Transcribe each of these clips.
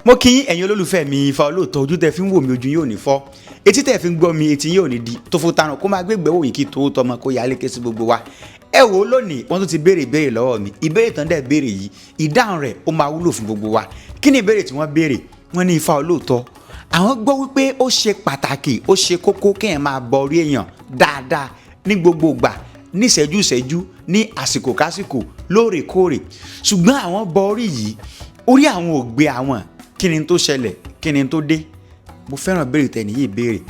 mo kí ẹ̀yin olólùfẹ́ mi Ifá Olooto, ojú tẹ́ fi ń wò mí ojú yóò ní fọ́, etí tẹ́ fi ń gbọ́ mi etí yóò ní di, tó fún tarun kó máa gbégbé òyìn kí tó tọmọ kó yálé ké sí gbogbo wa. Ẹ wò ó lónìí wọ́n tún ti béèrè ìbéèrè lọ́wọ́ mi, ìbéèrè tán dẹ̀ béèrè yìí ìdáhùn rẹ̀ ó máa wúlò fún gbogbo wa. Kí ni ìbéèrè tí wọ́n béèrè? Wọ́n ní Ifá Olooto àwọn gbọ́ wípé ó ṣe pàtàkì ó ṣe kókó kéèyàn máa bọ orí èèyàn dáadáa ní gbogbo ìgbà, ní ìṣẹ́jú ìṣẹ́jú, ní àsìkò kásìkò, lóòrèkóòrè. Ṣùgbọ́n àwọn bọ orí yìí orí àwọn ò gbé àwọn. Kí ni tó ṣẹlẹ̀? Kí ni tó dé? Mo fẹ́ràn béèrè tẹ̀ní yìí béèrè.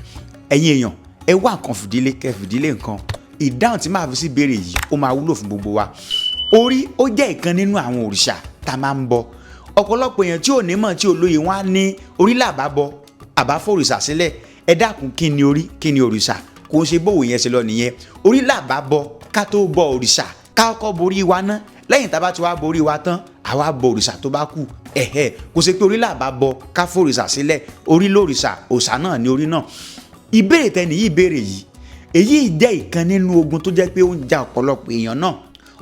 Ẹ̀yin èèyàn ẹ wá nǹkan fìdílé kẹ́ fìdílé nǹkan. Ìdáhùn tí màá fi sí béèrè yìí ó máa wúlò fún gbogbo wa. Orí ó jẹ́ ìkan nínú àwọn òrìṣà tá a máa ń bọ. Ọ̀pọ̀lọpọ̀ èèyàn tí ò ní mọ̀ tí ò lóye wọn á ní orí làbá bọ àbá fòrìṣà sílẹ̀. Ẹ dákun kí ni orí kí ni òrìṣà? Kò ń ṣe bówó yẹn ṣe lọ nìyẹn. Orí làbá bọ ká tó bọ òrìṣà, ká kọ́kọ́ borí wa ná. Lẹ́yìn tá a bá ti wá borí wa tán àwa bọ òrìṣà tó bá kù. Kò ṣe pé orí làbá bọ ká fòrìṣà sílẹ̀, orí lórìṣà òòṣà náà ni orí náà. Ìbéèrè tẹni yìí béèrè yìí èyí jẹ́ ìkan nínú ogun tó jẹ́ pé ó ń ja ọ̀pọ̀lọpọ̀ èèyàn náà.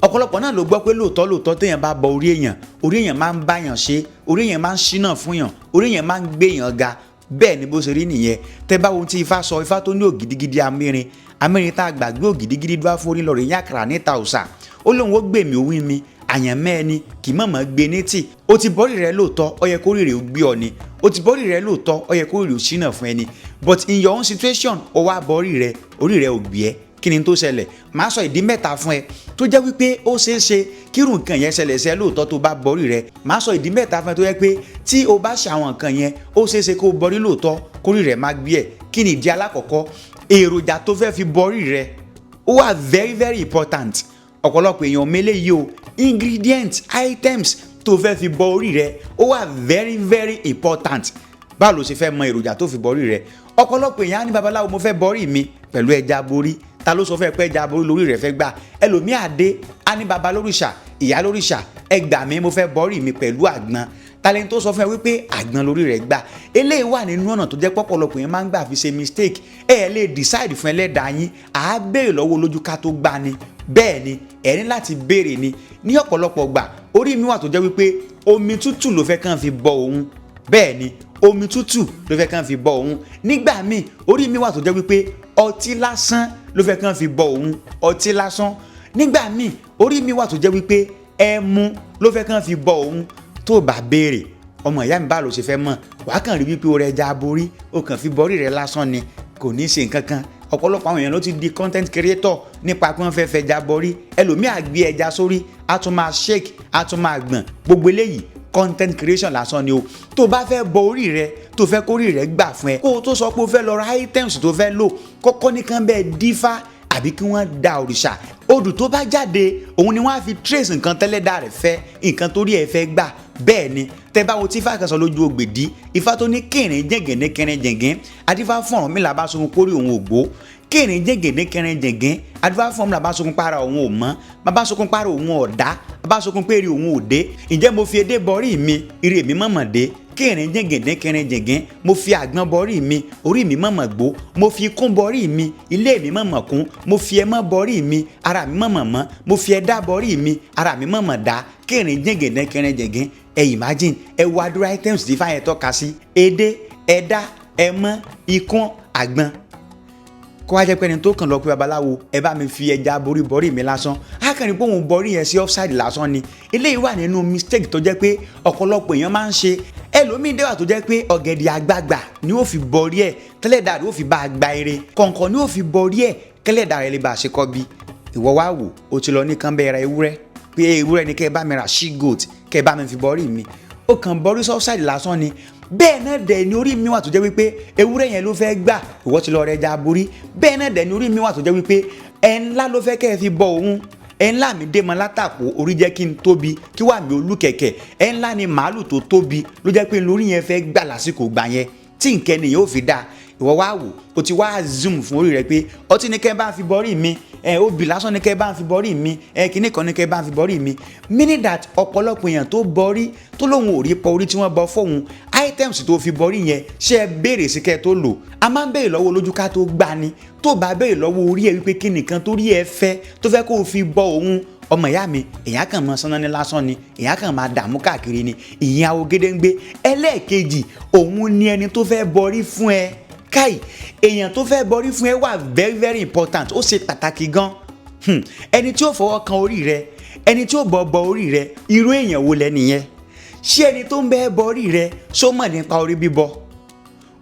Ọ̀pọ̀lọpọ̀ náà ló gbọ́ pé lóòótọ́ téèyàn bá bọ orí èèyàn máa ń báyàn ṣe, orí èèyàn máa ń ṣínà fún yàn, orí èèyàn máa ń gbé èèyàn ga. Bẹ́ẹ̀ ni bó ṣe rí nìyẹn. Tẹ́ bá wo tí Ifá sọ, Ifá tó ní ògìdígidi amírin tá a gbàgbé ògìdígidi dúró fún orí lọ́rẹ̀ yàkàrà níta òòṣà. Ó lóun ó gbèmí òwín mi àyànmẹ́ ẹni kì í mọ̀mọ́ gbé ní. O ti bọ́rí rẹ lóòótọ́ ó yẹ kó rírè ó gbé ọ ni, o ti bọ́rí rẹ lóòótọ́ ó yẹ kó rírè ó ṣínà fún ẹni, but in your own situation ó wá bọ́rí rẹ orí rẹ ò gbé ẹ. Kí ni tó ṣẹlẹ̀? Màá sọ ìdí mẹ́ta fún ẹ tó jẹ́ wípé ó ṣeé ṣe kírun nǹkan yẹn ṣẹlẹ̀ sí ẹ lóòótọ́ tó bá bọ́rí rẹ. Màá sọ ìdí mẹ́ta fún ẹ tó jẹ́ pé tí o bá ṣe àwọn nǹkan yẹn ó ṣeé ṣe kó o bọ́rí lóòótọ́ kórí rẹ má gbé ẹ. Kí ni ìdí alákọ̀ọ́kọ́? Èròjà tó fẹ́ fi bọ́rí rẹ ó wà very very important. Ọ̀pọ̀lọpọ̀ èèyàn mélé yìí o, ingredients items tó fẹ́ fi bọ orí rẹ ó wà very very important. Báwo ló ṣe fẹ́ mọ èròjà tó fi bọ orí rẹ? Ọ̀pọ̀lọpọ̀ èèyàn á ní babaláwo mo fẹ́ bọ orí mi pẹ̀lú ẹja borí. Ta ló sọ fẹ́ pé ẹja borí lórí rẹ fẹ́ gbà? Ẹlòmíì àdé á ní baba lórìṣà ìyá lórìṣà ẹ gbà mí mo fẹ́ bọ orí mi pẹ̀lú àgbọn. Talent tó sọ fún ẹ wípé àgbọn lórí rẹ gbà. Eléyìí wà nínú ọ̀nà tó jẹ́ pọ̀pọ̀lọpọ̀ yẹn máa ń gbà fi ṣe mistake. Ẹ lè decide fún ẹlẹ́dàá yín àá béèrè lọ́wọ́ olójú ká tó gbà ni. Bẹ́ẹ̀ ni ẹ ní láti béèrè ni. Ní ọ̀pọ̀lọpọ̀ gbà orí mi wà tó jẹ́ wípé omi tútù ló fẹ́ kàn fi bọ òun. Bẹ́ẹ̀ ni omi tútù ló fẹ́ kàn fi bọ òun. Nígbà míì orí mi wà tó jẹ́ wípé ọtí lásán ló fẹ́ kàn fi bọ òun, ọtí lásán. Nígbà míì orí mi wà tó jẹ́ wípé ẹmu ló fẹ́ kàn fi bọ òun. Tó bá béèrè ọmọ ìyá mi bá ló ṣe fẹ́ mọ̀, wàá kàn rí wípé o rẹ ẹja borí o kàn fi bọ́rí rẹ lásán ni, kò ní í ṣe nǹkan kan. Ọ̀pọ̀lọpọ̀ àwọn èèyàn ló ti di content creator nípa pé wọ́n fẹ́ fẹ́ ẹja borí. Ẹlòmíì á gbé ẹja sórí á tún máa shake á tún máa gbọ̀n. Gbogbo eléyìí content creation lásán ni o. Tó bá fẹ́ bọ orí rẹ tó fẹ́ kórí rẹ gbà fún ẹ kó o tó sọ pé o fẹ́ lọ ra items tó fẹ́ lò kọ́kọ́ nìkan bẹ́ẹ̀ dífá àbí kí wọ́n da òrìṣà. Odù tó bá jáde òun ni wọ́n á fi trace nǹkan tẹ́lẹ̀dá rẹ̀ fẹ́, nǹkan torí ẹ̀ fẹ́ gbà. Bẹ́ẹ̀ ni tẹ́ bá wo tí Ifá kan sọ lójú ògbèdì, Ifá tó ní kìnìún jẹ̀gẹ̀dẹ̀ kẹrin jẹ̀gẹ̀ adífá fún Ọ̀rúnmìlà bá sunkún kórè òun ògbó. Kìnìún jẹ̀gẹ̀dẹ̀ kẹrin jẹ̀gẹ̀ adífá fún Ọ̀rúnmìlà bá sunkún para òun ò mọ́, bàbá sunkún para òun ọ̀dá, bàbá sunkún pé èrè òun òde. Ǹjẹ́ mo fi edé bọ́rí mi ire mi mọ̀mọ̀ dé? Kìnìún jẹ̀gẹ̀dẹ̀ kẹrin jẹ̀gẹ̀ mo fi àgbọn bọ́rí mi orí mi mọ̀mọ̀ gbó, mo fi ikún bọ́rí mi ilé mi mọ̀mọ̀ kún, mo fi ẹmọ́ bọ́rí mi ara mi mọ̀mọ̀ mọ́, mo fi ẹ̀dá bọ́rí mi ara mi mọ̀mọ̀ dá. Kìnìún jẹ̀gẹ̀dẹ̀ kẹrin jẹ̀gẹ̀ ẹ imagine ẹ wo àdúrà items tí Ifá yẹn tọ́ka sí: edé, ẹ̀dá, ẹmọ́, ikún, àgbọn. Kó wá jẹ́ pé ẹni tó kàn lọ pé babaláwo ẹ bá mi fi ẹja borí mi lásán, á kàn ní pé òun borí yẹn sí offside lásán ni. Eléyìí wà nínú mistake tó jẹ́ pé ọ̀pọ̀lọpọ̀ èèyàn máa ń ṣe. Ẹlòmíì dẹ́wà tó jẹ́ pé ọ̀gẹ̀dẹ̀ àgbagbà ni ó fi borí ẹ̀ tẹ́lẹ̀dá rẹ̀ ó fi bá a gba eré, kọ̀ǹkọ̀ ni ó fi borí ẹ̀ kẹ́lẹ̀dá rẹ̀ lè bá a ṣe kọ́ bí. Ìwọ wá wò ó ti lọ ní kán bẹ́ẹ̀ ra ewúrẹ́ pé ewúrẹ́ ni kẹ́ ẹ bá mi ra she goat kẹ́ ẹ bá mi fi borí mi, ó kàn borí offside lásán ni. Bẹ́ẹ̀ náà dẹ̀ ni orí mi wà tó jẹ́ wípé ewúrẹ́ yẹn ló fẹ́ gbà ìwọ ti lọ rẹ ẹja borí. Bẹ́ẹ̀ náà dẹ̀ ni orí mi wà tó jẹ́ wípé ẹ ńlá ló fẹ́ kẹ́ ẹ fi bọ òun. Ẹ ńlá mi dé mọ látàkó orí jẹ́ kí n tóbi kí wà mí olú kẹ̀kẹ́. Ẹ ńlá ni màálù tó tóbi ló jẹ́ pé lórí yẹn fẹ́ gbà lásìkò gbà yẹn tí nǹkan nìyẹn ò fi dáa. Ìwọ wá wò ó ti wá zoom fún orí rẹ pé ọtí ni kẹ́ bá fi bọ́rí mi, obì lásán ni kẹ́ bá fi bọ́rí mi, kíní kan ni kẹ́ bá fi bọ́rí mi. Meaning that ọ̀pọ̀lọpọ̀ èèyàn tó bọ́rí tó lóun ò rí pọ orí tí wọ́n bọ fóun items tó fi bọ́rí yẹn ṣé ẹ béèrè sí kẹ́ tó lò. A máa ń béèrè lọ́wọ́ olójú ká tó gbà ni. Tó bá béèrè lọ́wọ́ orí ẹ wípé kí nìkan tó rí ẹ fẹ́ tó fẹ́ kó o fi bọ òun ọmọ ìyá mi èyàn kàn máa sanná ní lásán ni èyàn kàn máa dààmú káàkiri ni ìyẹn awo gédéǹgbé. ẹlẹ́ẹ̀kejì òun ni ẹni tó fẹ́ bọrí fún ẹ káì èèyàn tó fẹ́ bọrí fún ẹ wà very very important ó ṣe pàtàkì gan. ẹni tí ó fọwọ́ kan orí rẹ ẹni tí ó bọ orí rẹ irú èèyàn wo lẹ́nìyẹn ṣé ẹni tó ń bẹ bọrí rẹ ṣó mọ̀ nípa orí bíbọ.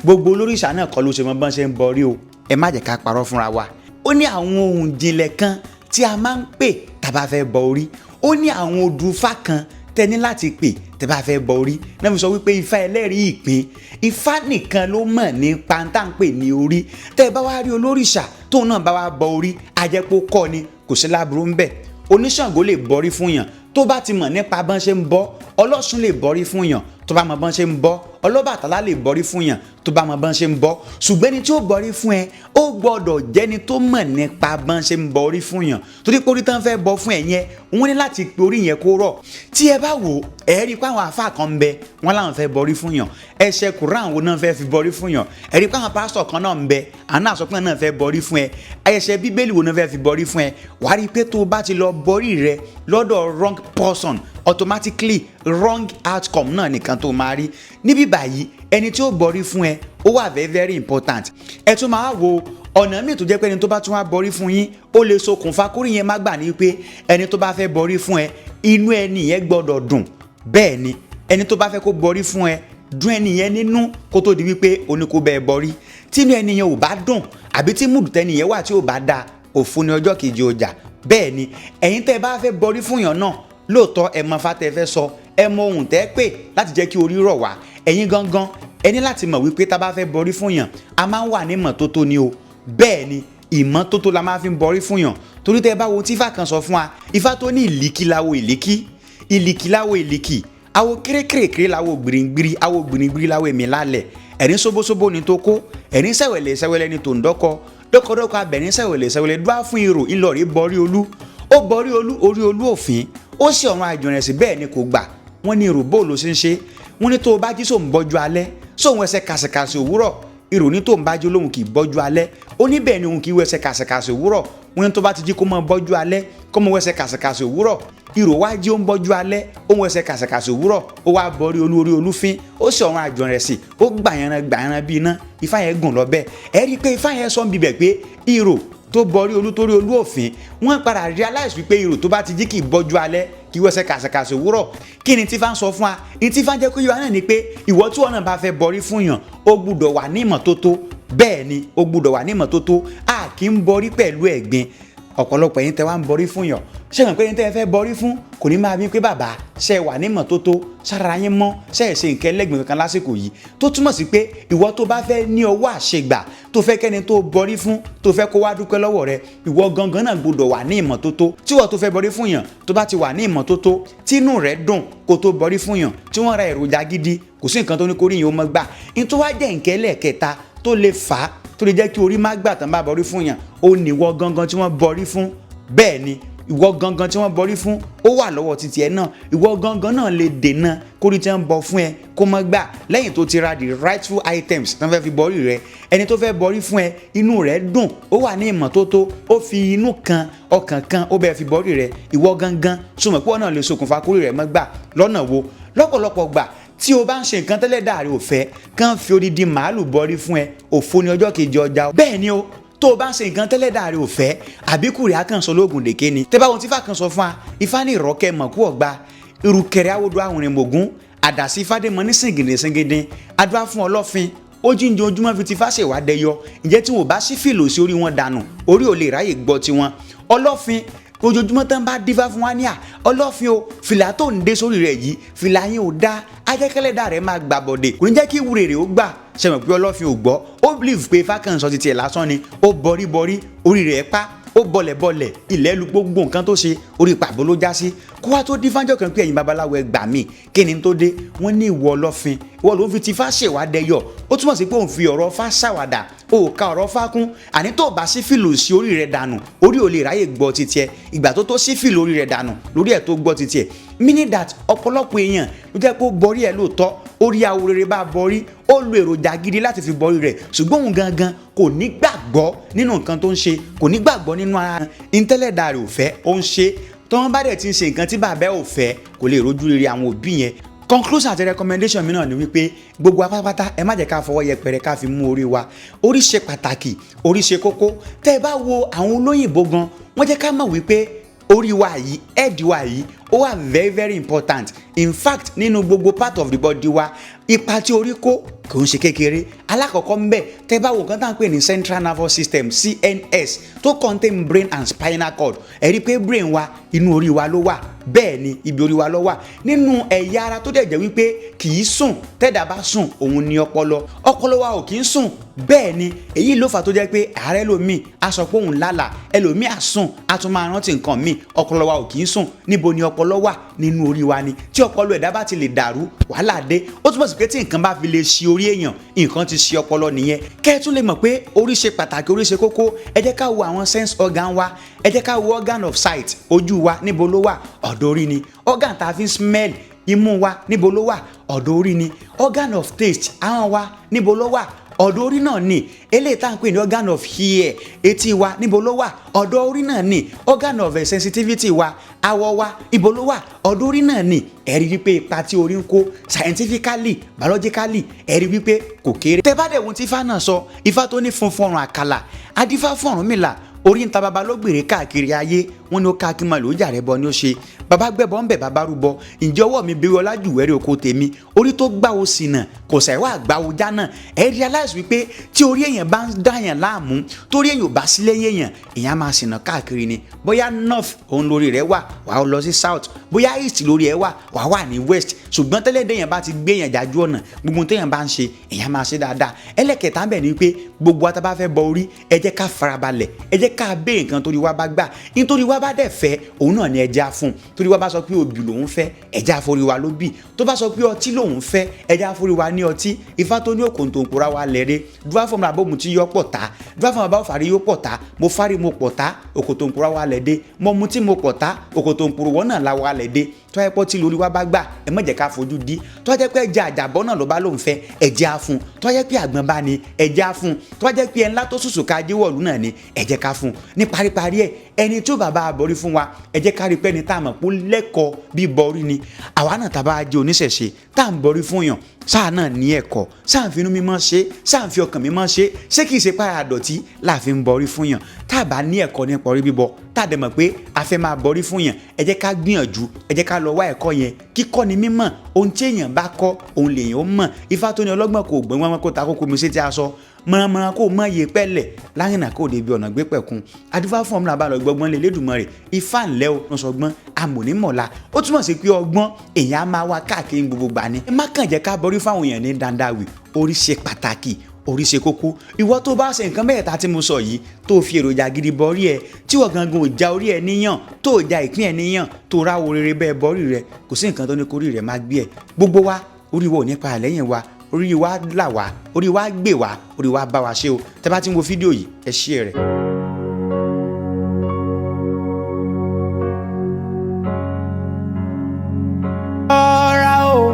gbogbo olórìṣà náà kọ́ ló ṣe mọ bọ́n ṣe ń bọrí o ẹ má jẹ́ ká parọ́ fúnra wa. ó ní àwọn ohun ìjìnlẹ̀ kan tí a máa ń pè tá bá fẹ́ bọ orí ó ní àwọn odùfá kan tẹ́ ní láti pè tẹ́ bá fẹ́ bọ orí náà fi sọ wípé ifá ẹlẹ́rìí ìpín ifá nìkan ló mọ̀ ní pàǹtàǹpè ní orí tẹ́ bá wá rí olórìṣà tóun náà bá wá bọ orí ajẹ́pọ̀ kọ́ ni kò sí láburú ń bẹ̀. oníṣàngó lè bọrí fún yàn tó bá ti mọ̀ nípa bọ́n ṣe ń bọ ọlọ́ṣun lè bọrí fún yàn tó bá mọ̀ bọ́n ṣe ń bọ ọlọ́bàtálá lè bọrí fún yàn tó bá mọ̀ bọ́n ṣe ń bọ ṣùgbọ́n ẹni tí ó bọrí fún ẹ ó gbọ́dọ̀ jẹ́ni tó mọ̀ nípa bọ́n ṣe ń bọrí fún yàn torí pé orí tán fẹ́ bọ fún ẹ yẹn wọ́n ní láti pe orí yẹn kó rọ̀. tí ẹ bá wò ẹ rí i pé àwọn àfáà kan ń bẹ wọ́n láwọn fẹ́ bọrí fún yàn ẹsẹ̀ Kùránì wo náà fẹ́ fi bọrí fún yàn ẹ rí i pé àwọn pásítọ̀ kan náà ń bẹ àná àsọpọ̀ náà fẹ́ bọrí fún ẹ ẹsẹ̀ Bíbélì wo náà fẹ́ fi bọrí fún ẹ wàá rí i pé tó o bá ti lọ bọrí rẹ lọ́dọ̀ wrong person automatically wrong outcome náà nìkan tó máa rí. níbí báyìí ẹni tí ó bọrí fún ẹ ó wà very very important. ẹ tún máa wo ọ̀nà míì tó jẹ́ pé ẹni tó bá tún wá bọrí fún yín ó lè ṣokùnfà kórìí yẹn má gbà ní pé ẹni tó bá fẹ́ bọrí fún ẹ inú ẹni yẹn gbọ́dọ̀ dùn. bẹ́ẹ̀ ni ẹni tó bá fẹ́ kó bọrí fún ẹ dùn ẹni yẹn nínú kó tó di wípé ó ní kó bẹ́ẹ̀ bọrí. tí inú ẹni yẹn ò bá dùn àbí tí múdù tẹ́ni yẹn wà tí ò bá dáa òfun ni ọjọ́ kejì ọjà. bẹ́ẹ̀ ni ẹ̀yin tẹ́ bá fẹ́ bọrí fún yàn náà lóòótọ́ ẹ mọ fátẹ́ fẹ́ sọ ẹ mọ ohun tẹ́ pè láti jẹ́ kí orí rọ̀ wá ẹ̀yin gangan ẹ ní láti mọ̀ wípé tá a bá fẹ́ bọrí fún yàn a máa ń wà ní ìmọ́tótó ni o. bẹ́ẹ̀ ni ìmọ́tótó la máa fi ń bọrí fún yàn torí tẹ́ bá wo tí ifá kan sọ fún wa ifá tó ní ìlíkí láwo ìlíkí ìlíkí láwo ìlíkí awo kérékèrèkèrè láwo gbìrìngbìrì awo gbìrìngbìrì láwo èmi lálẹ̀ ẹ̀rín sóbósóbó ni tó kó ẹ̀rín sẹ̀wẹ̀lẹ̀ sẹ̀wẹ̀lẹ̀ ni tó ń dọ́kọ dọ́kọdọ́kọ abẹ̀rín sẹ̀wẹ̀lẹ̀ sẹ̀wẹ̀lẹ̀ dúá fún irò ńlọrí bọrí olú ó bọrí olú orí olú òfin ó sì ọ̀run àjọrẹ̀sì bẹ́ẹ̀ ni kò gbà wọ́n ní irò bóòlù ṣe ń ṣe wọ́n ní tó o bá jí sóun bọ́jú alẹ́ sóun ẹsẹ̀ kàṣẹkàṣẹ òwúrọ̀ irò ní tó ń bá jí lóhùn kì í bọ́jú alẹ́ ó ní bẹ́ẹ̀ ni òun kì í wẹsẹ̀ kàṣẹkàṣẹ òwúrọ̀ wọ́n ní tó bá ti jí kó mọ bọ́jú alẹ́ kó mọ wẹsẹ̀ kàṣẹkàṣẹ òwúrọ̀ irò wá jí ó ń bọ́jú alẹ́ ó ń wẹsẹ̀ kàṣẹkàṣẹ òwúrọ̀ ó wá bọ́rí olú orí olúfín ó sì ọ̀run àjọrẹ̀sì ó gbàyànràn bí iná ifá yẹn gùn lọ bẹ́ẹ̀ ẹ rí i pé ifá yẹn sọ ń bibẹ̀ pé irò tó bọrí olú torí olú òfin wọ́n padà realize wípé irò tó bá ti jí kì í bọ́jú alẹ́ kì í wẹsẹ̀ kàṣẹkàṣẹ òwúrọ̀ kí ni tífá ń sọ fún wa ní tífá ń jẹ́ kó yọ náà ni pé ìwọ tí wọn náà bá fẹ́ bọrí fún yàn ó gbúdọ̀ wà ní ìmọ́tótó. bẹ́ẹ̀ ni ó gbúdọ̀ wà ní ìmọ́tótó a kì í bọrí pẹ̀lú ẹ̀gbin ọ̀pọ̀lọpọ̀ yín tẹ́ wá ń bọrí fún yàn ṣé mọ̀ pé yín tẹ́ fẹ́ bọrí fún kò ní máa bí pé bàbá ṣe wà ní ìmọ́tótó sára yín mọ́ ṣe é ṣe nǹkan ẹlẹ́gbìn kankan lásìkò yìí tó túmọ̀ sí pé ìwọ tó bá fẹ́ ní ọwọ́ àṣegbà tó fẹ́ kẹ́ni tó bọrí fún tó fẹ́ kó wá dúpẹ́ lọ́wọ́ rẹ ìwọ gangan náà gbọ́dọ̀ wà ní ìmọ́tótó tí wọ́n tó fẹ́ bọrí fún yàn tó bá ti wà ní ìmọ́tótó tínú rẹ̀ dùn kó tó bọrí fún yàn tí wọ́n ra èròjà gidi kò sí nǹkan tó ní kórìí yìí ó mọ́ gbà ní tó wá jẹ́ nǹkan ẹlẹ́ẹ̀kẹta tó lè fà á tó lè jẹ́ kí orí má gbà tán bá bọrí fún yàn ó ní ìwọ gangan tí wọ́n bọrí fún. bẹ́ẹ̀ ni ìwọ gangan tí wọ́n bọrí fún ó wà lọ́wọ́ títí ẹ náà ìwọ gangan náà lè dènà kórí tí wọ́n bọ fún ẹ kó má gbà lẹ́yìn tó ti ra the rightful items tí wọ́n fẹ́ fi bọrí rẹ ẹni tó fẹ́ bọrí fún ẹ inú rẹ̀ dùn ó wà ní ìmọ́tótó ó fi inú kan ọkàn kan ó bẹ́ẹ̀ fi bọrí rẹ ìwọ gangan súnmọ́ pé wọ́n náà lè ṣokùnfà kórí rẹ̀ má gbà lọ́nà wo lọ́pọ̀lọpọ̀ gbà tí o bá ń ṣe nǹkan tẹ́lẹ̀ dàrí òfẹ́ kàn fi odidi màálù bọrí fún ẹ òfo ní ọjọ́ kejì ọjà bẹ́ẹ̀ ni o tó o bá ń ṣe nǹkan tẹ́lẹ̀ dàrí òfẹ́ àbíkùrẹ́ akànṣọ lóògùn dèké ni tẹ́ bá wọn tí fà kan sọ fún wa ifá ní ìrọ́kẹ́ mọ̀kú ọ̀gbà irùkẹ̀rẹ̀ awodo àwòrán mògún àdàsí fàdémọ ní sìngìdìsìngìdì adúlá fún ọlọ́fin ó jíǹde ojúmọ́ fi ti fáṣẹ̀ wá dẹyọ ǹjẹ́ tí wọn ò bá sí fìlò sí orí wọn dànù orí ò lè ráyè gbọ́ tiwọn ọlọ́fin ojoojúmọ́ tán bá dífá fún wa ní à ọlọ́fin o fìlà tó ń dé sórí rẹ̀ yìí fìlà yín ò dá ajẹ́kẹ́lẹ́dà rẹ̀ máa gbà bọ̀dẹ̀ kò ní jẹ́ kí ìwúre rẹ̀ ó gbà ṣẹ̀mọ̀ pé ọlọ́fin ò gbọ́ ó believe pé fákànṣọ ti tiẹ̀ lásán ni ó bọrí orí rẹ̀ pa ó bọ̀lẹ̀ ilẹ̀ lu gbogbo nǹkan tó ṣe orí pàbó ló já sí kó wá tó dín fájọ́ kan pé ẹ̀yin babaláwo ẹ gbà mí kí ni tó dé wọ́n ní ìwọ ọlọ́fin ìwọ ló ń fi ti fá ṣèwádẹ́yọ̀ ó túmọ̀ sí pé òun fi ọ̀rọ̀ fá ṣàwàdà ó ka ọ̀rọ̀ fá kún àní tó bá sí fìlò sí orí rẹ̀ dànù orí ò lè ráyè gbọ́ titi ẹ̀ ìgbà tó sí fìlò orí rẹ̀ dànù lórí ẹ̀ tó gbọ́ titi ẹ̀ meaning that ọ̀pọ̀lọpọ̀ èèyàn ló jẹ́ pé ó borí ẹ̀ lóòótọ́ orí aworere bá borí ó lo èròjà gidi láti fi borí rẹ̀ ṣùgbọ́n òun gangan kò ní gbàgbọ́ nínú nǹkan tó ń ṣe kò ní gbàgbọ́ nínú ara ìtẹ́lẹ̀dà rẹ̀ ò fẹ́ ó ń ṣe tọ́mọ bá dẹ̀ ti ń ṣe nǹkan tí bàbá ò fẹ́ kò lè rojú rere àwọn òbí yẹn. Conclusion àti recommendation mi náà ni wípé gbogbo apátápátá ẹ má jẹ́ ká fọwọ́ yẹpẹrẹ ká fi mú orí wa. Orí ṣe pàtàkì, orí ṣe kókó. Tẹ́ ẹ bá wo àwọn olóyìnbó gan wọ́n jẹ́ ká mọ̀ wípé orí wa yìí, head wa yìí ó wà very very important. In fact nínú gbogbo part of the body wa ipa tí orí kó kò ń ṣe kékeré. Alákọ̀ọ́kọ́ ń bẹ tẹ́ bá wo nǹkan tá à ń pè ní central nervous system CNS tó contain brain and spinal cord. Ẹ rí pé brain wa inú orí wa ló wà, bẹ́ẹ̀ ni ibi orí wa ló wà. Nínú ẹ̀yà ara tó dẹ̀ jẹ́ wípé kì í sùn, tẹ́dà bá sùn òun ni ọpọlọ. Ọpọlọ wa ò kì í sùn, bẹ́ẹ̀ ni èyí ló fà tó jẹ́ pé ààrẹ ẹlòmíì á sọ pé òun lálàá, ẹlòmíì á sùn á tún máa rántí nǹkan míì. Ọpọlọ wa ò kì í sùn. Níbo ni ọpọlọ wà? Nínú orí wa ni. Tí ọpọlọ ẹ̀dá bá ti lè dàrú wàhálà dé. Ó túmọ̀ sí pé tí nǹkan bá fi lè ṣe orí èèyàn nǹkan ti ṣe ọpọlọ nìyẹn. Kẹ́ ẹ tún lè mọ̀ pé orí ṣe pàtàkì, orí ṣe kókó. Ẹ jẹ́ ká wo àwọn sense organ wa. Ẹ jẹ́ ká wo organ of sight, ojú wa níbo ló wà? Ọ̀dọ̀ orí ni. Organ tá a fi ń smell, imú wa níbo ló wà? Ọ̀dọ̀ orí ni. Organ of taste, ahọ́n wa níbo ló wà? Ọ̀dọ̀ orí náà ni. Eléyìí tá à ń pè ní organ of hear, etí wa níbo ló wà? Ọ̀dọ̀ orí náà ni. Organ of sensitivity wa, awọ wa ibo ló wà? Ọ̀dọ̀ orí náà ni. Ẹ rí wípé ipa tí orí ń kó scientifically, biologically ẹ rí wípé kò kéré. Tẹ́ bá dẹ̀ wọ́n tí Ifá náà sọ, Ifá tó ní funfun ọ̀run àkàlà, adífá fún Ọ̀rúnmìlà, orí ń ta baba ló gbèrè káàkiri ayé, wọ́n ní ó ká kí n máa lò ó jà rẹ bọ ni ó ṣe. Bàbá gbẹbọ ń bẹ bàbá rúbọ, ǹjẹ́ ọwọ́ mi bí ọlá jù wẹ́rẹ́ oko tèmi, orí tó gbáwo sínà kò ṣàìwá àgbáwo jánà. Ẹ realize wípé tí orí èèyàn bá ń dáyàn láàmú, torí èèyàn ò bá sílé èèyàn máa sìnà káàkiri ni. Bóyá north òun lórí rẹ̀ wà, wàá lọ sí south, bóyá east lórí ẹ̀ wà, wàá wà ní west. Ṣùgbọ́n tẹ́lẹ̀ déèyàn bá ti gbé èèyàn jájú ọ̀nà, gbogbo téèyàn bá ń ṣe èèyàn máa ṣe dáadáa. Ẹlẹ́kẹ̀ta ń bẹ ni wípé gbogbo wa tá bá fẹ́ bọ orí, ẹ jẹ́ ká farabalẹ̀, ẹ jẹ́ ká béèrè nǹkan torí wa bá gbà, nítorí wa bá dẹ̀ fẹ́ òun náà ni ẹ já fún. Torí wa bá sọ pé obì lòun fẹ́, ẹ já forí wa ló bì. Tó bá sọ pé ọtí lòun fẹ́, ẹ já forí wa ní ọtí. Ifá tó ní òkòǹtò òpòra wa lẹ́rẹ́, dúrà fún mi àbọ̀mù tí yọ pọ̀ tá, dúrà fún mi àbáwò fàrí yóò pọ̀ tá, mo fárí mo pọ̀ tá, òkòǹtò òpòra wa lẹ́dẹ́, mo mu tí mo pọ̀ tá, òkòǹtò òpòrò wọ́n náà la wa lẹ́dẹ́. Tó yẹ pọ́ tí lórí wa bá gbà, ẹ má jẹ́ ká fojú di. Tó yẹ pé ẹja àjàbọ́ náà ló bá lóun fẹ́, ẹ já fún. Tó yẹ pé àgbọn bá ní, ẹ já fún. Tó yẹ pé ẹnlá tó sùsù ká jíwọ̀lú náà ni, ẹ jẹ́ ká fún. Ní paríparí ẹ̀, ẹni tí ó bàbá àbọ̀rí fún wa, ẹ jẹ́ ká rí pé ẹni tá a mọ̀ pé ó lẹ́kọ̀ọ́ bí bọ̀rí ni. Àwa náà tá a bá jẹ́ oníṣẹ̀ṣe tá à ń bọ̀rí fún yàn, sáà náà ní ẹ̀kọ́, sáà ń finú mímọ́ ṣe, sáà ń fi ọkàn mímọ́ ṣe, ṣé kìí ṣe pára àdọ̀tí láàfin bọ̀rí fún yàn. Tá a bá ní ẹ̀kọ́ nípa orí bíbọ, tá a dẹ̀ mọ̀ pé a fẹ́ máa bọ̀rí fún yàn, ẹ jẹ́ ká gbìyànjú, ẹ jẹ́ ká lọ wá ẹ̀kọ́ yẹn. Kíkọ́ ni mímọ̀, ohun tí èèyàn bá kọ́ òun lèèyàn ó mọ̀. Ifá tó ní ọlọ́gbọ́n kò gbọ́n wọn kó ta kókó mi sí ti aṣọ, mọ̀rànmọ̀ràn kò mọ̀ iye pẹ́lẹ̀ láyìnà kò débi ọ̀nà gbé pẹ̀kun. Adífá fún ọmọlá bá lọ gbọ́gbọ́n lé Elédùmarè. Ifá ńlẹ́ o lọ́sọ̀ gbọ́n amònímọ̀lá. Ó túmọ̀ sí pé ọgbọ́n èèyàn á máa wá káàkiri gbogbo gbà ni. Ẹ má kàn jẹ́ ká bọ̀rí fáwọn èèyàn ní dandawi. Orí ṣe pàtàkì, orí ṣe kókó. Ìwọ tó bá ṣe nǹkan mẹ́ta tí mo sọ yìí, tó fi èròjà gidi bọ̀rí ẹ, tí wọ́n gangan ò já orí ẹ níyàn, tó já ìpín ẹ níyàn, tó ráwo rere bẹ́ẹ̀ bọ̀rí rẹ, kò sí nǹkan tó ní kórí rẹ má gbé ẹ. Gbogbo wa orí wa ò ní pa àlẹ́yìn wa, orí wa là wá, orí wa gbé wa, orí wa bá wa ṣe o. Tẹ́ bá ti ń wo fídíò yìí, ẹ share rẹ̀. Ọ̀rá o,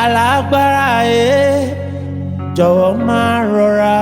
alágbára jọ̀wọ́ máa rọra.